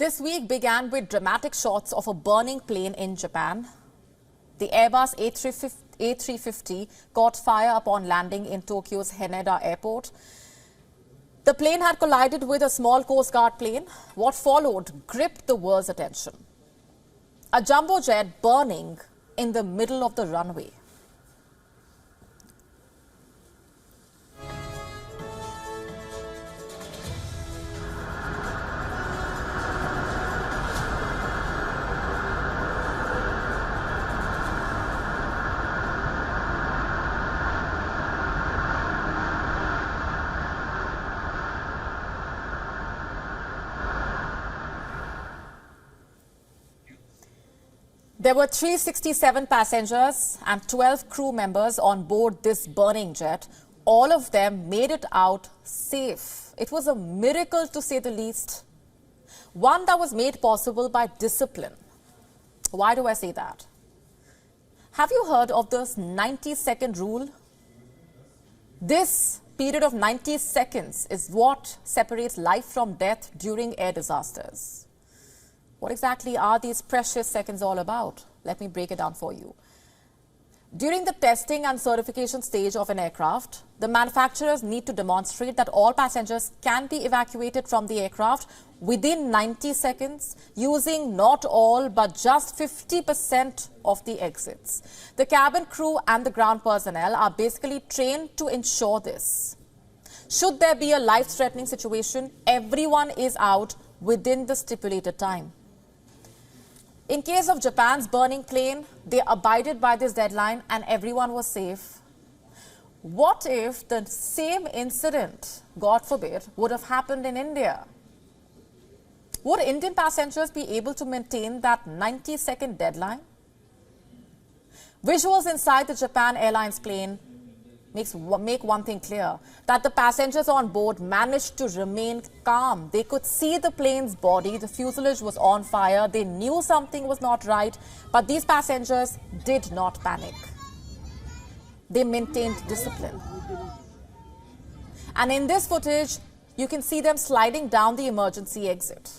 This week began with dramatic shots of a burning plane in Japan. The Airbus A350 caught fire upon landing in Tokyo's Haneda airport. The plane had collided with a small Coast Guard plane. What followed gripped the world's attention. A jumbo jet burning in the middle of the runway. There were 367 passengers and 12 crew members on board this burning jet. All of them made it out safe. It was a miracle, to say the least. One that was made possible by discipline. Why do I say that? Have you heard of this 90-second rule? This period of 90 seconds is what separates life from death during air disasters. What exactly are these precious seconds all about? Let me break it down for you. During the testing and certification stage of an aircraft, the manufacturers need to demonstrate that all passengers can be evacuated from the aircraft within 90 seconds using not all but just 50% of the exits. The cabin crew and the ground personnel are basically trained to ensure this. Should there be a life-threatening situation, everyone is out within the stipulated time. In case of Japan's burning plane, they abided by this deadline and everyone was safe. What if the same incident, God forbid, would have happened in India? Would Indian passengers be able to maintain that 90-second deadline? Visuals inside the Japan Airlines plane make one thing clear, that the passengers on board managed to remain calm. They could see the plane's body, the fuselage was on fire, they knew something was not right, but these passengers did not panic. They maintained discipline. And in this footage, you can see them sliding down the emergency exit.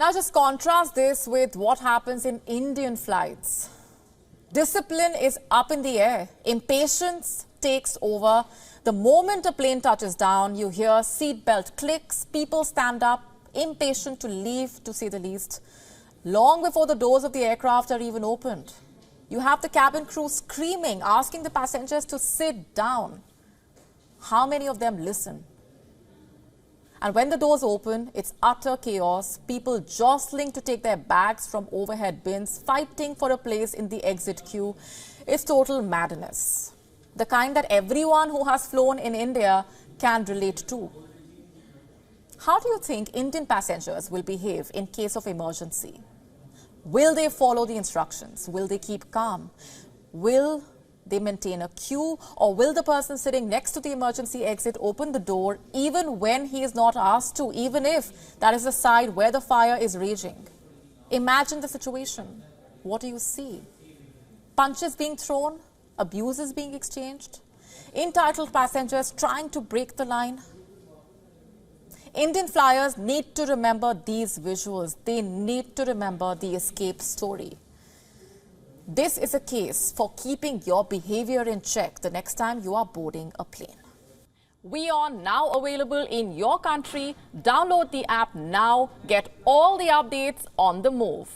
Now just contrast this with what happens in Indian flights. Discipline is up in the air. Impatience takes over. The moment a plane touches down, you hear seatbelt clicks, people stand up, impatient to leave, to say the least, long before the doors of the aircraft are even opened. You have the cabin crew screaming, asking the passengers to sit down. How many of them listen? And when the doors open, it's utter chaos, people jostling to take their bags from overhead bins, fighting for a place in the exit queue. It's total madness. The kind that everyone who has flown in India can relate to. How do you think Indian passengers will behave in case of emergency? Will they follow the instructions? Will they keep calm? Will they maintain a queue, or will the person sitting next to the emergency exit open the door even when he is not asked to, even if that is the side where the fire is raging? Imagine the situation. What do you see? Punches being thrown, abuses being exchanged, entitled passengers trying to break the line. Indian flyers need to remember these visuals. They need to remember the escape story. This is a case for keeping your behavior in check the next time you are boarding a plane. WION now available in your country. Download the app now. Get all the updates on the move.